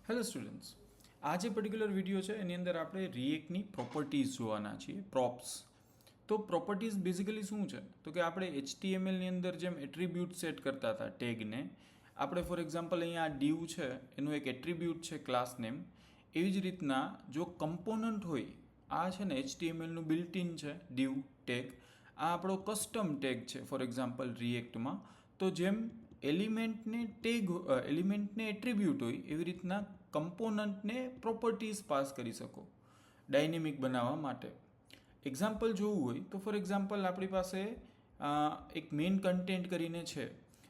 Hello students, આ જે particular video છે એની અંદર આપણે રિએક્ટની પ્રોપર્ટીઝ જોવાના છીએ, પ્રોપ્સ. તો પ્રોપર્ટીઝ બેઝિકલી શું છે? તો કે આપણે HTMLની અંદર જેમ એટ્રીબ્યુટ સેટ કરતા હતા ટેગને, આપણે ફોર એક્ઝામ્પલ અહીંયા આ ડીવ છે એનું એક એટ્રીબ્યુટ છે ક્લાસ નેમ. એવી જ રીતના જો કમ્પોનન્ટ હોય, આ છે ને HTMLનું બિલ્ટ ઇન છે ડીવ ટેગ, આ આપણો કસ્ટમ ટેગ છે ફોર એક્ઝામ્પલ રિએક્ટમાં. તો જેમ એલિમેન્ટને એટ્રીબ્યુટ હોય એવી રીતના કમ્પોનન્ટને પ્રોપર્ટીઝ પાસ કરી શકો ડાયનેમિક બનાવવા માટે. એક્ઝામ્પલ જોવું હોય તો ફોર એક્ઝામ્પલ આપણી પાસે એક મેઇન કન્ટેન્ટ કરીને છે,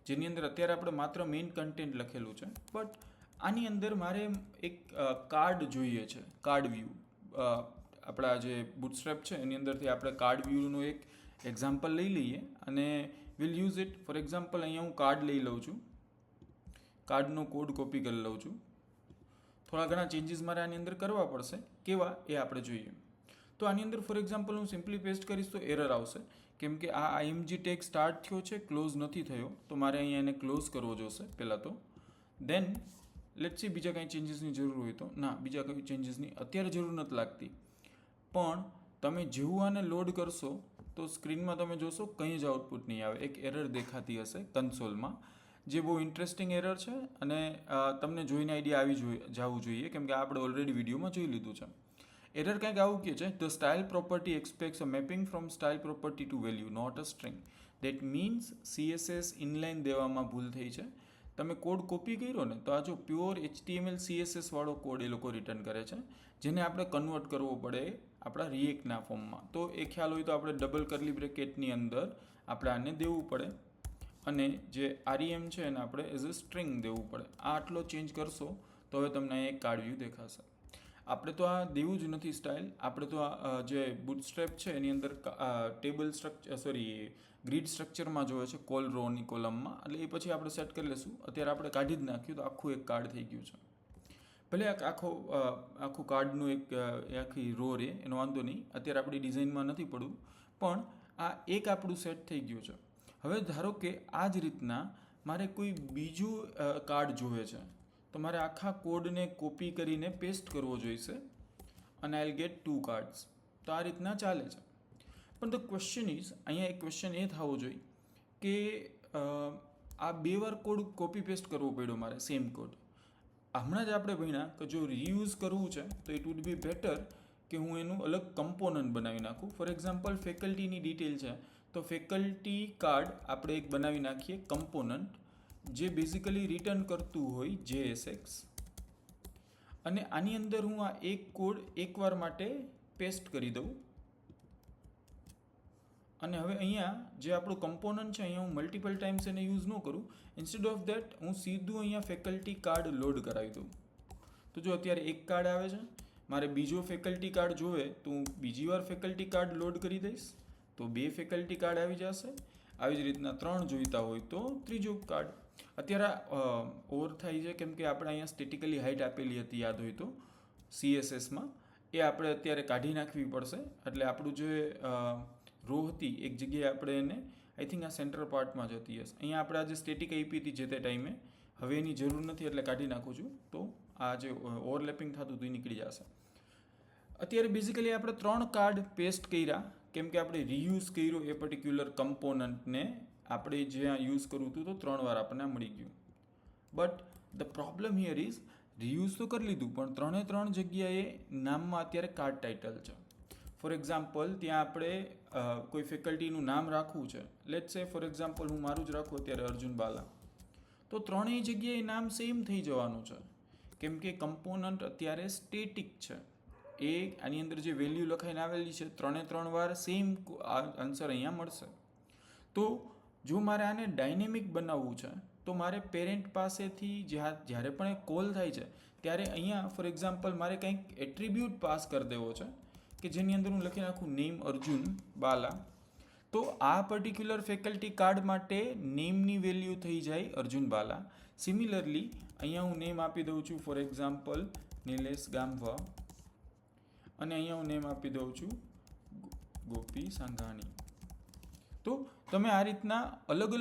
જેની અંદર અત્યારે આપણે માત્ર મેઇન કન્ટેન્ટ લખેલું છે, બટ આની અંદર મારે એક કાર્ડ જોઈએ છે, કાર્ડ વ્યૂ. આપણા જે બુટસ્ટ્રેપ છે એની અંદરથી આપણે કાર્ડ વ્યૂનું એક એક્ઝામ્પલ લઈ લઈએ અને will use it. For example અહીંયા હું કાર્ડ લઈ લઉં છું, કાર્ડનો કોડ કોપી કરી લઉં છું. થોડા ઘણા ચેન્જીસ મારે આની અંદર કરવા પડશે, કેવા એ આપણે જોઈએ. તો આની અંદર ફોર એક્ઝામ્પલ હું સિમ્પલી પેસ્ટ કરીશ તો એરર આવશે, કેમ કે આ IMG ટેગ સ્ટાર્ટ થયો છે, ક્લોઝ નથી થયો, તો મારે અહીંયા એને ક્લોઝ કરવો જોશે પહેલાં તો. દેન લેટ્સ સી બીજા કંઈ ચેન્જીસની જરૂર હોય તો. ના, બીજા કંઈ ચેન્જીસની અત્યારે જરૂર નથી લાગતી, પણ તમે જેવું આને લોડ કરશો તો સ્ક્રીનમાં તમે જોશો કંઈ જ આઉટપુટ નહીં આવે, એક એરર દેખાતી હશે કન્સોલમાં, જે બહુ ઇન્ટરેસ્ટિંગ એરર છે અને તમને જોઈને આઈડિયા આવી જવું જોઈએ, કેમ કે આપણે ઓલરેડી વિડીયોમાં જોઈ લીધું છે. એરર કંઈક આવું કહે છે, the style property expects a mapping from style property to value not a string. That means CSS inline દેવામાં ભૂલ થઈ છે. તમે કોડ કોપી કર્યો ને તો આ જો પ્યોર HTML CSS વાળો કોડ એ લોકો રિટર્ન કરે છે, જેને આપણે કન્વર્ટ કરવો પડે આપણા રિએક્ટના ફોર્મમાં. તો એ ખ્યાલ હોય તો આપણે ડબલ કરલી બ્રેકેટની અંદર આપણે આને દેવું પડે અને જે REM છે એને આપણે એઝ અ સ્ટ્રિંગ દેવું પડે. આ આટલો ચેન્જ કરશો તો હવે તમને અહીં એક કાર્ડ વ્યૂ દેખાશે. આપણે તો આ દેવું જ નથી સ્ટાઇલ, આપણે તો આ જે બુટસ્ટ્રેપ છે એની અંદર ટેબલ સ્ટ્રક્ચર ગ્રીડ સ્ટ્રક્ચરમાં જોવે છે, કોલ રોની કોલમમાં, એટલે એ પછી આપણે સેટ કરી લઈશું. અત્યારે આપણે કાઢી જ નાખ્યું તો આખું એક કાર્ડ થઈ ગયું છે. ભલે આખું કાર્ડનું એક આખી રો રહે એનો વાંધો નહીં, અત્યારે આપણી ડિઝાઇનમાં નથી પડવું, પણ આ એક આપણું સેટ થઈ ગયું છે. હવે ધારો કે આ જ રીતના મારે કોઈ બીજું કાર્ડ જોવે છે, તો મારે આખા કોડને કોપી કરીને પેસ્ટ કરવો જોઈશે અને આઈ વિલ ગેટ 2 કાર્ડ્સ. તો આ રીતના ચાલે છે. પણ ધ ક્વેશ્ચન ઇઝ, અહીંયા એક ક્વેશ્ચન એ થવો જોઈએ કે આ બે વાર કોડ કોપી પેસ્ટ કરવો પડ્યો મારે, સેમ કોડ. હમણાં જ આપણે ભણ્યા કે જો રીયુઝ કરવું છે તો ઇટ વુડ બી બેટર કે હું એનું અલગ કમ્પોનન્ટ બનાવી નાખું. ફોર એક્ઝામ્પલ ફેકલ્ટીની ડિટેલ છે, તો ફેકલ્ટી કાર્ડ આપણે એક બનાવી નાખીએ કમ્પોનન્ટ, જે બેઝિકલી રિટર્ન કરતું હોય JSX, અને આની અંદર હું આ એક કોડ એકવાર માટે પેસ્ટ કરી દઉં. અને હવે અહીંયા જે આપણું કમ્પોનન્ટ છે અહીંયા હું મલ્ટિપલ ટાઈમ્સ એને યુઝ ન કરું. ઇન્સ્ટેડ ઓફ દેટ હું સીધું અહીંયા ફેકલ્ટી કાર્ડ લોડ કરાવી દઉં. તો જો અત્યારે એક કાર્ડ આવે છે, મારે બીજો ફેકલ્ટી કાર્ડ જોવે તો હું બીજી વાર ફેકલ્ટી કાર્ડ લોડ કરી દઈશ, તો 2 ફેકલ્ટી કાર્ડ આવી જશે. આવી જ રીતના 3 જોઈતા હોય તો ત્રીજો કાર્ડ. અત્યારે ઓવર થાય છે કેમ કે આપણે અહીંયા સ્ટેટિકલી હાઇટ આપેલી હતી, યાદ હોય તો CSSમાં, એ આપણે અત્યારે કાઢી નાખવી પડશે. એટલે આપણું જે રો હતી એક જગ્યાએ આપણે એને આઈ થિંક આ સેન્ટર પાર્ટમાં જ હતી. અહીંયા આપણે આ જે સ્ટેટિક આપી હતી જે તે ટાઈમે, હવે એની જરૂર નથી એટલે કાઢી નાખું છું. તો આ જે ઓવરલેપિંગ થતું હતું એ નીકળી જશે. અત્યારે બેઝિકલી આપણે 3 કાર્ડ પેસ્ટ કર્યા, કેમ કે આપણે રીયુઝ કર્યો એ પર્ટિક્યુલર કમ્પોનન્ટને આપણે જ્યાં યુઝ કરવું હતું તો 3 વાર આપણને મળી ગયું. But the problem here is, reuse તો કરી લીધું પણ 3 જગ્યાએ નામમાં અત્યારે કાર્ડ ટાઇટલ છે. ફોર એક્ઝામ્પલ ત્યાં આપણે કોઈ ફેકલ્ટીનું નામ રાખવું છે, લેટ્સ સે ફોર એક્ઝામ્પલ હું મારું જ રાખું અત્યારે અર્જુન બાલા, તો 3 જગ્યાએ નામ સેમ થઈ જવાનું છે, કેમ કે કમ્પોનન્ટ અત્યારે સ્ટેટિક છે. એ આની અંદર જે વેલ્યુ લખાઈને આવેલી છે 3 વાર સેમ આન્સર અહીંયા મળશે. તો જો મારે આને ડાયનેમિક બનાવવું છે તો મારે પેરેન્ટ પાસેથી જ્યારે પણ એ કોલ થાય છે ત્યારે અહીંયા ફોર એક્ઝામ્પલ મારે કંઈક એટ્રીબ્યુટ પાસ કરી દેવો છે કે જેની અંદર હું લખી નાખું નેમ અર્જુન બાલા. તો આ પર્ટિક્યુલર ફેકલ્ટી કાર્ડ માટે નેમની વેલ્યુ થઈ જાય અર્જુન બાલા. સિમિલરલી અહીંયા હું નેમ આપી દઉં છું ફોર એક્ઝામ્પલ નિલેશ ગામવા, અને અહીંયા હું નેમ આપી દઉં છું ગોપી સાંઘાણી. તો તમે આ રીતના અલગ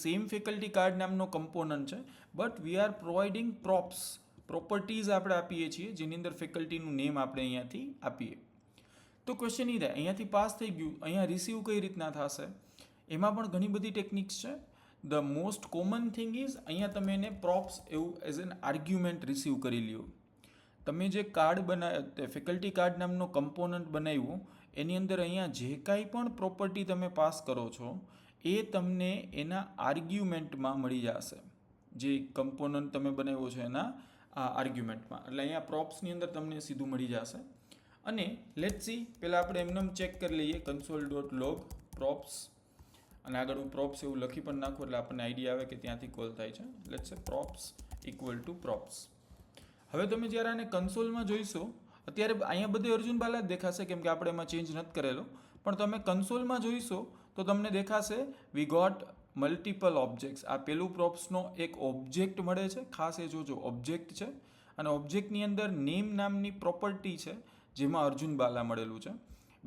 સેમ ફેકલ્ટી કાર્ડ નામનો કમ્પોનન્ટ છે, but we are providing props properties આપણે આપીએ છીએ જેની અંદર ફેકલ્ટીનું નેમ આપણે અહીંયાથી આપીએ. તો ક્વેશ્ચન એ થાય અહીંયાથી પાસ થઈ ગયું, અહીંયા રિસીવ કઈ રીતના થશે? એમાં પણ ઘણી બધી ટેકનિક્સ છે. The most common thing is અહીંયા તમે એને પ્રોપ્સ એવું એઝ એન આર્ગ્યુમેન્ટ રિસીવ કરી લ્યો. તમે જે કાર્ડ ફેકલ્ટી કાર્ડ નામનો કમ્પોનન્ટ બનાવ્યો એની અંદર અહીંયા જે કાંઈ પણ પ્રોપર્ટી તમે પાસ કરો છો એ તમને એના આર્ગ્યુમેન્ટમાં મળી જશે. જે કમ્પોનન્ટ તમે બનાવ્યો છે એના આર્ગ્યુમેન્ટમાં, એટલે અહીંયા પ્રોપ્સની અંદર તમને સીધું મળી જશે. અને લેટ્સ સી, પહેલાં આપણે એમને ચેક કરી લઈએ console.log props, અને આગળ હું પ્રોપ્સ એવું લખી પણ નાખું એટલે આપણને આઈડિયા આવે કે ત્યાંથી કોલ થાય છે. લેટ્સ સે props ઇક્વલ ટુ props. હવે તમે જ્યારે આને કન્સોલમાં જોઈશો, અત્યારે અહીંયા બધે અર્જુન બાલા જ દેખાશે કેમ કે આપણે એમાં ચેન્જ નથી કરેલો, પણ તમે કન્સોલમાં જોઈશો તો તમને દેખાશે વી ગોટ મલ્ટિપલ ઓબ્જેક્ટ્સ. આ પેલું પ્રોપ્સનો એક ઓબ્જેક્ટ મળે છે, ખાસ એ જોજો ઓબ્જેક્ટ છે, અને ઓબ્જેક્ટની અંદર નેમ નામની પ્રોપર્ટી છે જેમાં અર્જુન બાલા મળેલું છે.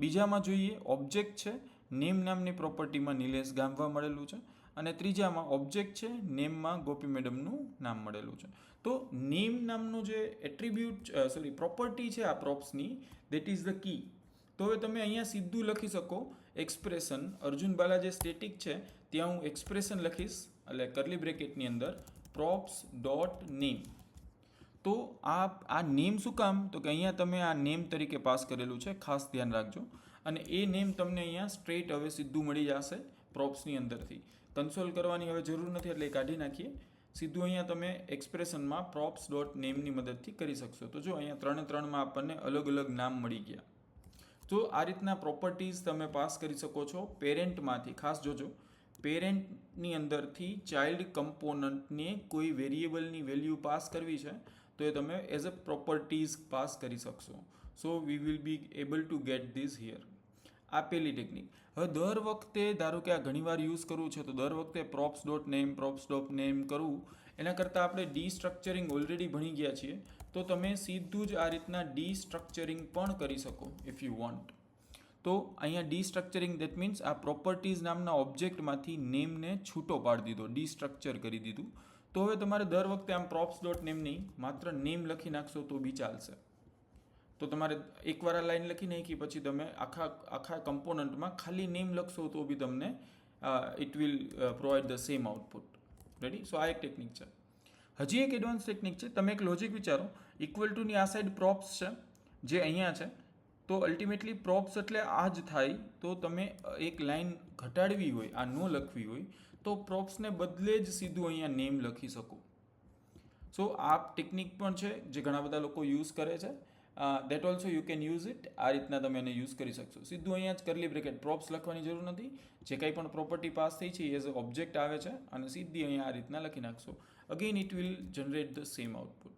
બીજામાં જોઈએ ઓબ્જેક્ટ છે, નેમ નામની પ્રોપર્ટીમાં નિલેશ ગામવા મળેલું છે, અને ત્રીજામાં ઓબ્જેક્ટ છે, નેમમાં ગોપી મેડમનું નામ મળેલું છે. તો નેમ નામનું જે એટ્રીબ્યુટ પ્રોપર્ટી છે આ પ્રોપ્સની, દેટ ઇઝ ધ કી. તો હવે તમે અહીંયા સીધું લખી શકો એક્સપ્રેશન, અર્જુન બાલા જે સ્ટેટિક છે ત્યાં હું એક્સપ્રેશન લખીશ, એટલે કરલી બ્રેકેટની અંદર props ડોટ નેમ. તો આ નેમ શું કામ? તો કે અહીંયા તમે આ નેમ તરીકે પાસ કરેલું છે, ખાસ ધ્યાન રાખજો. અને એ નેમ તમને અહીંયા સ્ટ્રેટ હવે સીધું મળી જશે પ્રોપ્સની અંદરથી. કન્સોલ કરવાની હવે જરૂર નથી એટલે કાઢી નાખીએ. સીધું અહીંયા તમે એક્સપ્રેશનમાં props ડોટ નેમની મદદથી કરી શકશો. તો જો અહીંયા 3 આપણને અલગ અલગ નામ મળી ગયા. તો આ રીતના પ્રોપર્ટીઝ તમે પાસ કરી શકો છો પેરેન્ટમાંથી. ખાસ જોજો, પેરેન્ટની અંદરથી ચાઇલ્ડ કમ્પોનન્ટને કોઈ વેરિયેબલની વેલ્યુ પાસ કરવી છે તો એ તમે એઝ અ પ્રોપર્ટીઝ પાસ કરી શકશો. So we will be able to get this here. આ પહેલી ટેકનિક. હવે દર વખતે ધારો કે આ ઘણીવાર યુઝ કરવું છે તો દર વખતે props ડોટ નેમ કરવું એના કરતાં આપણે ડીસ્ટ્રક્ચરિંગ ઓલરેડી ભણી ગયા છીએ, તો તમે સીધું જ આ રીતના ડીસ્ટ્રક્ચરિંગ પણ કરી શકો ઇફ યુ વોન્ટ. તો અહીંયા ડીસ્ટ્રક્ચરિંગ દેટ મીન્સ આ પ્રોપર્ટીઝ નામના ઓબ્જેક્ટમાંથી નેમને છૂટો પાડી દીધો, ડીસ્ટ્રક્ચર કરી દીધું. તો હવે તમારે દર વખતે આમ props ડોટ નેમ નહીં, માત્ર નેમ લખી નાખશો તો બી ચાલશે. તો તમારે એકવાર આ લાઈન લખી નાખી પછી તમે આખા કમ્પોનન્ટમાં ખાલી નેમ લખશો તો બી તમને it will provide the same output. Ready? So આ એક ટેકનિક છે. હજી એક એડવાન્સ ટેકનિક છે. તમે એક લોજિક વિચારો, ઇક્વલ ટુની આ સાઈડ પ્રોપ્સ છે જે અહીંયા છે, તો અલ્ટિમેટલી પ્રોપ્સ એટલે આ જ થાય. તો તમે એક લાઈન ઘટાડવી હોય, આ ન લખવી હોય, તો પ્રોપ્સને બદલે જ સીધું અહીંયા નેમ લખી શકો. સો આ ટેકનિક પણ છે જે ઘણા બધા લોકો યુઝ કરે છે. That also you can use it. આ રીતના તમે એને યુઝ કરી શકશો. સીધું અહીંયા જ કરલી બ્રેકેટ, પ્રોપ્સ લખવાની જરૂર નથી. જે કંઈ પણ પ્રોપર્ટી પાસ થઈ છે એઝ અ ઓબ્જેક્ટ આવે છે અને સીધી અહીંયા આ રીતના લખી નાખશો. Again it will generate the same output.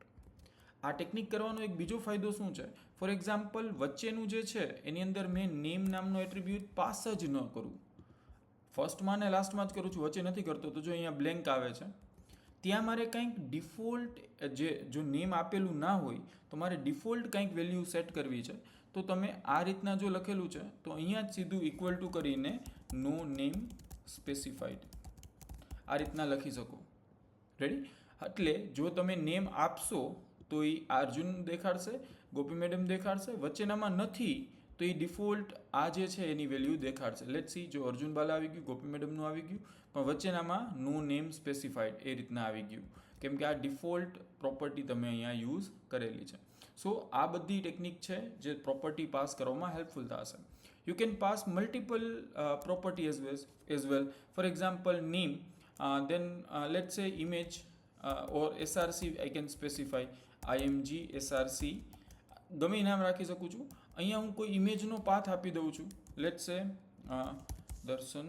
આ ટેકનિક કરવાનો એક બીજો ફાયદો શું છે? ફોર એક્ઝામ્પલ વચ્ચેનું જે છે એની અંદર મેં નેમ નામનો એટ્રીબ્યુટ પાસ જ ન કરું, ફર્સ્ટમાં ને લાસ્ટમાં જ કરું છું, વચ્ચે નથી કરતો, તો જો અહીંયા બ્લેન્ક આવે છે ત્યાં મારે કંઈક ડિફોલ્ટ જો નેમ આપેલું ના હોય તો મારે ડિફોલ્ટ કંઈક વેલ્યુ સેટ કરવી છે. તો તમે આ રીતના જો લખેલું છે તો અહીંયા જ સીધું ઇક્વલ ટુ કરીને નો નેમ સ્પેસિફાઈડ આ રીતના લખી શકો. રેડી? એટલે જો તમે નેમ આપશો તો એ અર્જુન દેખાડશે, ગોપી મેડમ દેખાડશે, વચ્ચેનામાં નથી તો એ ડિફોલ્ટ આ જે છે એની વેલ્યુ દેખાડશે. લેટ્સ સી, જો અર્જુન બાલા આવી ગયું, ગોપી મેડમનું આવી ગયું, પણ વચ્ચેનામાં નો નેમ સ્પેસિફાઈડ એ રીતના આવી ગયું, કેમ કે આ ડિફોલ્ટ પ્રોપર્ટી તમે અહીંયા યુઝ કરેલી છે. સો આ બધી ટેકનિક છે જે પ્રોપર્ટી પાસ કરવામાં હેલ્પફુલ થશે. You can pass multiple property as well. For example name, then let's say image or src I can specify img src, ગમે નામ રાખી શકું છું. અહીંયા હું કોઈ ઇમેજનો પાથ આપી દઉં છું, લેટ્સ સે દર્શન.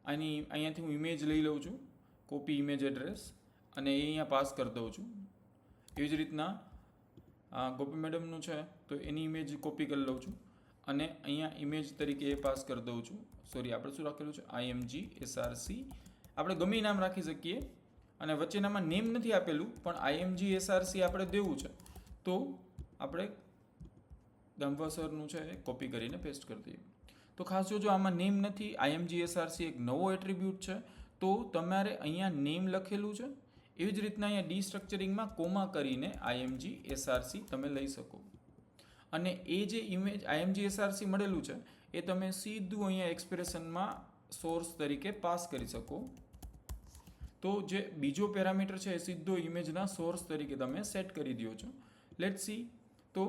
અહીંયાથી હું ઇમેજ લઈ લઉં છું, કોપી ઇમેજ એડ્રેસ, અને એ અહીંયા પાસ કરી દઉં છું. એવી જ રીતના ગોપી મેડમનું છે તો એની ઇમેજ કોપી કરી લઉં છું અને અહીંયા ઇમેજ તરીકે એ પાસ કરી દઉં છું. સોરી, આપણે શું રાખેલું છે? img src. આપણે ગમે નામ રાખી શકીએ અને વચ્ચેનામાં નેમ નથી આપેલું પણ img src આપણે દેવું છે, તો આપણે ગામવા સરનું છે એ કોપી કરીને પેસ્ટ કરી દઈએ. તો ખાસ જોજો, આમાં નેમ નથી, img src એક નવો એટ્રીબ્યુટ છે, તો તમારે અહીંયા નેમ લખેલું છે એવી જ રીતના અહીંયા ડીસ્ટ્રક્ચરિંગમાં કોમા કરીને આઈએમજી એસઆરસી તમે લઈ શકો. અને એ જે ઇમેજ આઈએમજી એસઆરસી મળેલું છે એ તમે સીધું અહીંયા એક્સપ્રેશનમાં સોર્સ તરીકે પાસ કરી શકો. તો જે બીજો પેરામીટર છે એ સીધો ઇમેજના સોર્સ તરીકે તમે સેટ કરી દો છો. Let see. તો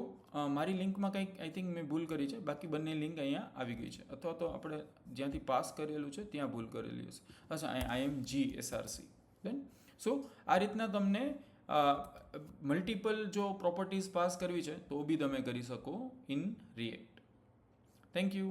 મારી લિંકમાં કંઈક આઈ થિંક મેં ભૂલ કરી છે, બાકી બંને લિંક અહીંયા આવી ગઈ છે, અથવા તો આપણે જ્યાંથી પાસ કરેલું છે ત્યાં ભૂલ કરેલી હશે. અચ્છા, આઈએમજી એસઆરસી. દેન સો આ રીતના તમને મલ્ટિપલ જો પ્રોપર્ટીઝ પાસ કરવી છે તો બી તમે કરી શકો ઇન રિએક્ટ. Thank you.